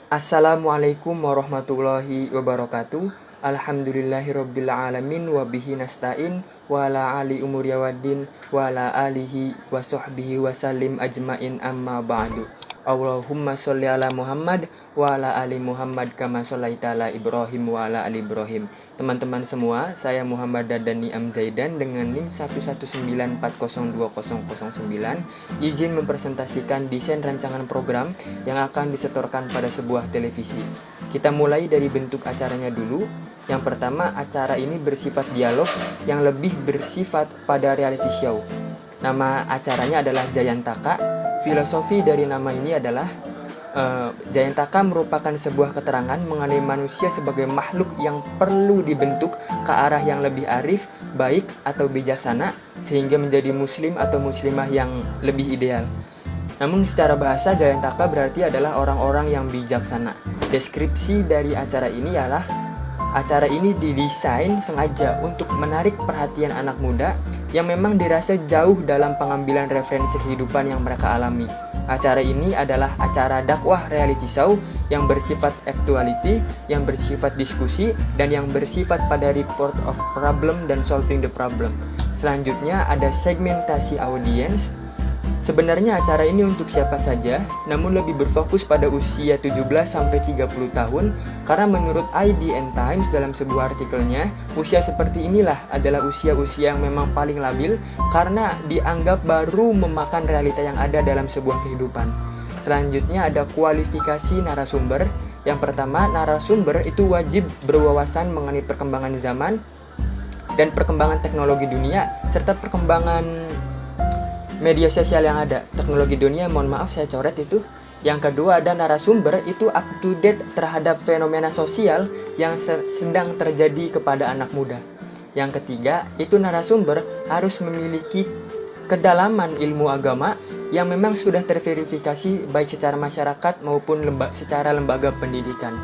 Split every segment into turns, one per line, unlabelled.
Assalamualaikum warahmatullahi wabarakatuh. Alhamdulillahirabbil alamin wa bihi nasta'in wa ala ali umuri waddin wa ala alihi wa sahbihi wa sallim ajmain amma ba'du. Allahumma sholli ala Muhammad wa ala ali Muhammad kama shollaita ala Ibrahim wa ala ali Ibrahim. Teman-teman semua, saya Muhammad Dadani Amzaidan dengan NIM 119402009 izin mempresentasikan desain rancangan program yang akan disetorkan pada sebuah televisi. Kita mulai dari bentuk acaranya dulu. Yang pertama, acara ini bersifat dialog yang lebih bersifat pada reality show. Nama acaranya adalah Jayantaka. Filosofi dari nama ini adalah Jayantaka merupakan sebuah keterangan mengenai manusia sebagai makhluk yang perlu dibentuk ke arah yang lebih arif, baik atau bijaksana sehingga menjadi muslim atau muslimah yang lebih ideal. Namun secara bahasa Jayantaka berarti adalah orang-orang yang bijaksana. Deskripsi dari acara ini ialah acara ini didesain sengaja untuk menarik perhatian anak muda yang memang dirasa jauh dalam pengambilan referensi kehidupan yang mereka alami. Acara ini adalah acara dakwah reality show yang bersifat actuality, yang bersifat diskusi, dan yang bersifat pada report of problem dan solving the problem. Selanjutnya ada segmentasi audiens. Sebenarnya acara ini untuk siapa saja, namun lebih berfokus pada usia 17-30 tahun karena menurut IDN Times dalam sebuah artikelnya, usia seperti inilah adalah usia-usia yang memang paling labil karena dianggap baru memakan realita yang ada dalam sebuah kehidupan. Selanjutnya ada kualifikasi narasumber. Yang pertama, narasumber itu wajib berwawasan mengenai perkembangan zaman dan perkembangan teknologi dunia serta perkembangan media sosial yang ada. Teknologi dunia, mohon maaf saya coret itu. Yang kedua ada narasumber itu up to date terhadap fenomena sosial yang sedang terjadi kepada anak muda. Yang ketiga itu narasumber harus memiliki kedalaman ilmu agama yang memang sudah terverifikasi baik secara masyarakat maupun secara lembaga pendidikan.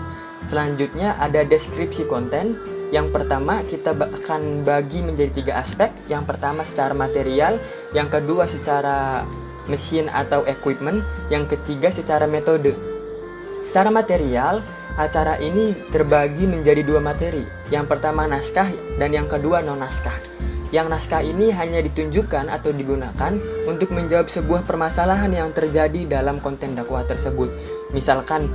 Selanjutnya ada deskripsi konten. Yang pertama kita akan bagi menjadi 3 aspek. Yang pertama secara material, yang kedua secara mesin atau equipment, yang ketiga secara metode. Secara material, acara ini terbagi menjadi 2 materi. Yang pertama naskah dan yang kedua non-naskah. Yang naskah ini hanya ditunjukkan atau digunakan untuk menjawab sebuah permasalahan yang terjadi dalam konten dakwah tersebut. Misalkan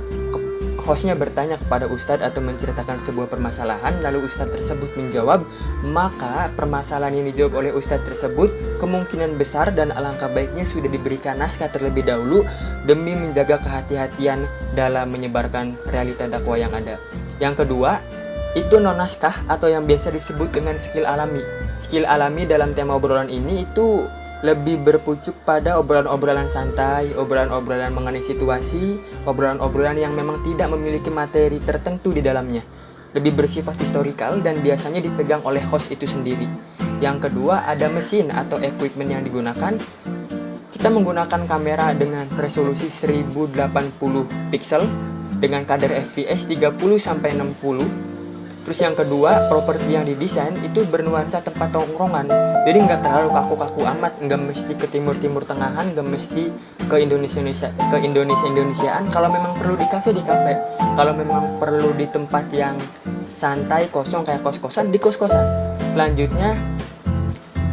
hostnya bertanya kepada ustadz atau menceritakan sebuah permasalahan, lalu ustadz tersebut menjawab, maka permasalahan yang dijawab oleh ustadz tersebut kemungkinan besar dan alangkah baiknya sudah diberikan naskah terlebih dahulu demi menjaga kehati-hatian dalam menyebarkan realita dakwah yang ada. Yang kedua, itu non-naskah atau yang biasa disebut dengan skill alami. Skill alami dalam tema obrolan ini itu lebih berpucuk pada obrolan-obrolan santai, obrolan-obrolan mengenai situasi, obrolan-obrolan yang memang tidak memiliki materi tertentu di dalamnya. Lebih bersifat historikal dan biasanya dipegang oleh host itu sendiri. Yang kedua ada mesin atau equipment yang digunakan. Kita menggunakan kamera dengan resolusi 1080 pixel dengan kadar FPS 30-60. Terus yang kedua, properti yang didesain itu bernuansa tempat tongkrongan. Jadi nggak terlalu kaku-kaku amat, nggak mesti ke timur-timur tengahan, nggak mesti ke Indonesia-Indonesiaan. Kalau memang perlu di kafe, di kafe. Kalau memang perlu di tempat yang santai, kosong kayak kos-kosan, di kos-kosan. Selanjutnya,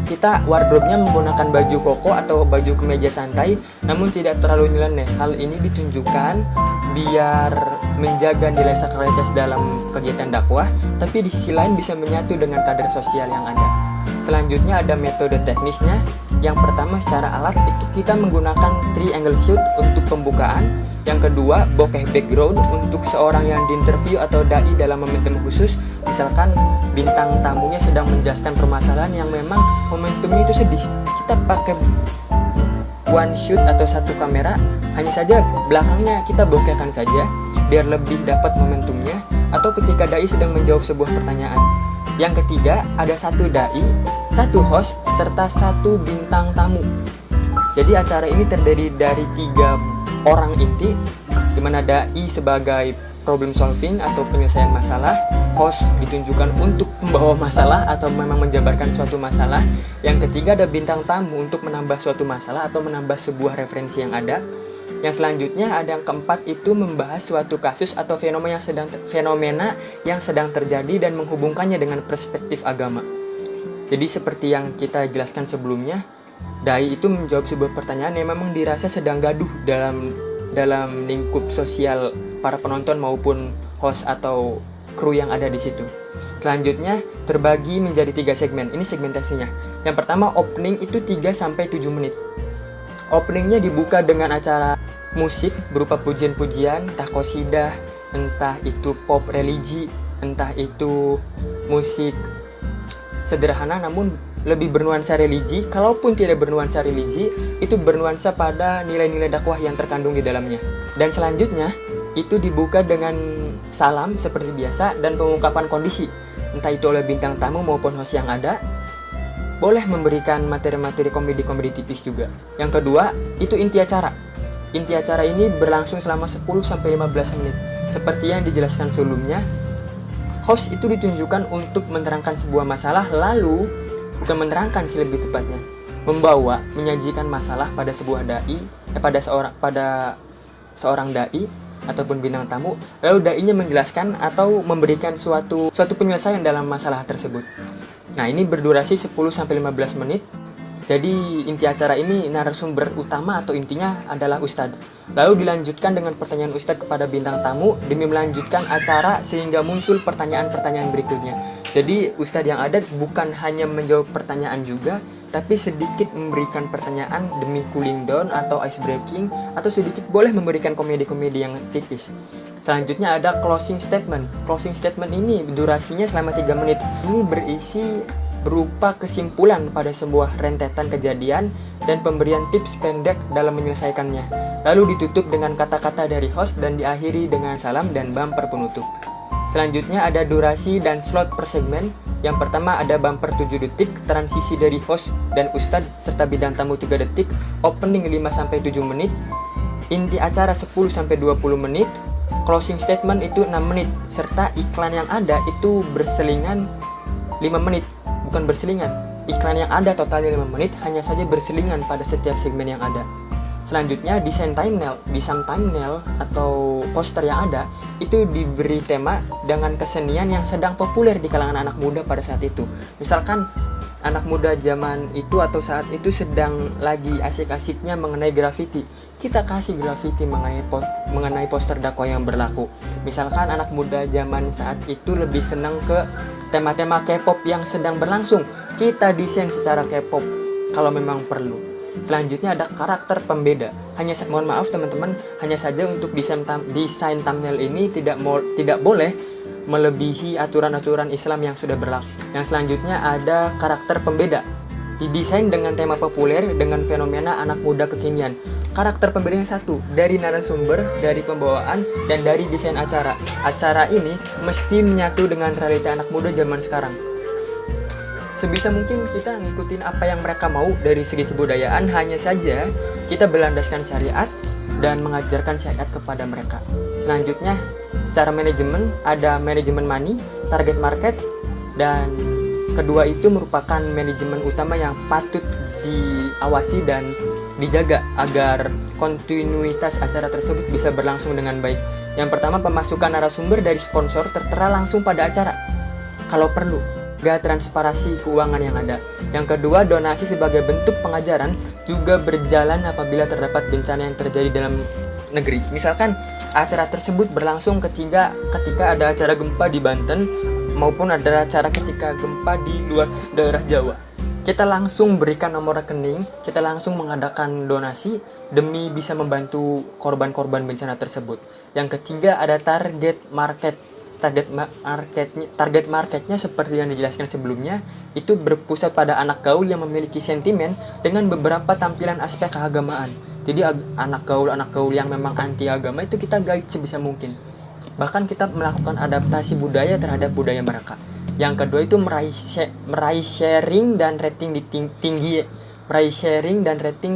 kita wardrobe-nya menggunakan baju koko atau baju kemeja santai, namun tidak terlalu nyeleneh. Hal ini ditunjukkan biar menjaga nilai sakralitas dalam kegiatan dakwah, tapi di sisi lain bisa menyatu dengan kadar sosial yang ada. Selanjutnya ada metode teknisnya. Yang pertama secara alat itu kita menggunakan triangle shoot untuk pembukaan. Yang kedua bokeh background untuk seorang yang diinterview atau dai dalam momentum khusus. Misalkan bintang tamunya sedang menjelaskan permasalahan yang memang momentumnya itu sedih. Kita pakai one shoot atau satu kamera, hanya saja belakangnya kita bokehkan saja biar lebih dapat momentumnya, atau ketika dai sedang menjawab sebuah pertanyaan. Yang ketiga ada satu dai, satu host serta satu bintang tamu. Jadi acara ini terdiri dari 3 orang inti, di mana dai sebagai problem solving atau penyelesaian masalah, host ditunjukkan untuk membawa masalah atau memang menjabarkan suatu masalah. Yang ketiga ada bintang tamu untuk menambah suatu masalah atau menambah sebuah referensi yang ada. Yang selanjutnya ada yang keempat itu membahas suatu kasus atau fenomena yang sedang terjadi dan menghubungkannya dengan perspektif agama. Jadi seperti yang kita jelaskan sebelumnya, dai itu menjawab sebuah pertanyaan yang memang dirasa sedang gaduh dalam lingkup sosial para penonton maupun host atau kru yang ada di situ. Selanjutnya terbagi menjadi 3 segmen. Ini segmentasinya. Yang pertama opening itu 3-7 menit. Openingnya dibuka dengan acara musik berupa pujian-pujian, entah qosidah, entah itu pop religi, entah itu musik sederhana namun lebih bernuansa religi. Kalaupun tidak bernuansa religi, itu bernuansa pada nilai-nilai dakwah yang terkandung di dalamnya. Dan selanjutnya itu dibuka dengan salam seperti biasa dan pengungkapan kondisi, entah itu oleh bintang tamu maupun host yang ada. Boleh memberikan materi-materi komedi-komedi tipis juga. Yang kedua, itu inti acara. Inti acara ini berlangsung selama 10-15 menit. Seperti yang dijelaskan sebelumnya, host itu ditunjukkan untuk menerangkan sebuah masalah, lalu bukan menerangkan sih lebih tepatnya, menyajikan masalah pada sebuah dai, pada seorang dai ataupun bintang tamu, lalu dai-nya menjelaskan atau memberikan suatu penyelesaian dalam masalah tersebut. Nah, ini berdurasi 10-15 menit. Jadi inti acara ini narasumber utama atau intinya adalah ustadz. Lalu dilanjutkan dengan pertanyaan ustadz kepada bintang tamu demi melanjutkan acara sehingga muncul pertanyaan-pertanyaan berikutnya. Jadi ustadz yang ada bukan hanya menjawab pertanyaan juga, tapi sedikit memberikan pertanyaan demi cooling down atau ice breaking, atau sedikit boleh memberikan komedi-komedi yang tipis. Selanjutnya ada closing statement. Closing statement ini durasinya selama 3 menit. Ini berisi berupa kesimpulan pada sebuah rentetan kejadian dan pemberian tips pendek dalam menyelesaikannya. Lalu ditutup dengan kata-kata dari host dan diakhiri dengan salam dan bumper penutup. Selanjutnya ada durasi dan slot per segmen. Yang pertama ada bumper 7 detik, transisi dari host dan ustadz serta bidang tamu 3 detik, opening 5-7 menit, inti acara 10-20 menit, closing statement itu 6 menit, serta iklan yang ada itu berselingan 5 menit. Bukan berselingan, iklan yang ada totalnya 5 menit, hanya saja berselingan pada setiap segmen yang ada. Selanjutnya desain thumbnail atau poster yang ada itu diberi tema dengan kesenian yang sedang populer di kalangan anak muda pada saat itu. Misalkan anak muda zaman itu atau saat itu sedang lagi asik-asiknya mengenai graffiti, kita kasih graffiti mengenai poster dakwah yang berlaku. Misalkan anak muda zaman saat itu lebih senang ke tema-tema K-pop yang sedang berlangsung, kita desain secara K-pop kalau memang perlu. Selanjutnya ada karakter pembeda. Mohon maaf teman-teman, hanya saja untuk desain thumbnail ini tidak boleh melebihi aturan-aturan Islam yang sudah berlaku. Yang selanjutnya ada karakter pembeda. Didesain dengan tema populer dengan fenomena anak muda kekinian. Karakter pembedanya satu, dari narasumber, dari pembawaan, dan dari desain acara. Acara ini mesti menyatu dengan realita anak muda zaman sekarang. Sebisa mungkin kita ngikutin apa yang mereka mau dari segi kebudayaan, hanya saja kita berlandaskan syariat dan mengajarkan syariat kepada mereka. Selanjutnya, secara manajemen ada manajemen money, target market, dan kedua itu merupakan manajemen utama yang patut diawasi dan dijaga agar kontinuitas acara tersebut bisa berlangsung dengan baik. Yang pertama, pemasukan narasumber dari sponsor tertera langsung pada acara kalau perlu, transparansi keuangan yang ada. Yang kedua, donasi sebagai bentuk pengajaran juga berjalan apabila terdapat bencana yang terjadi dalam negeri. Misalkan acara tersebut berlangsung ketika ada acara gempa di Banten maupun ada acara ketika gempa di luar daerah Jawa. Kita langsung berikan nomor rekening, kita langsung mengadakan donasi demi bisa membantu korban-korban bencana tersebut. Yang ketiga ada target marketnya seperti yang dijelaskan sebelumnya, itu berpusat pada anak gaul yang memiliki sentimen dengan beberapa tampilan aspek keagamaan. Jadi anak gaul yang memang anti agama itu kita guide sebisa mungkin. Bahkan kita melakukan adaptasi budaya terhadap budaya mereka. Yang kedua itu meraih sharing dan rating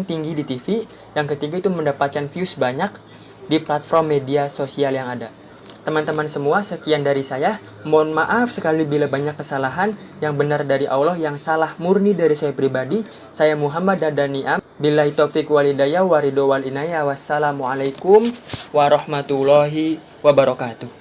tinggi di TV. Yang ketiga itu mendapatkan views banyak di platform media sosial yang ada. Teman-teman semua, sekian dari saya. Mohon maaf sekali bila banyak kesalahan. Yang benar dari Allah, yang salah murni dari saya pribadi. Saya Muhammad Dadaniam. Billahi taufiq walidayah waridho wal inayah. Wassalamualaikum warahmatullahi wabarakatuh.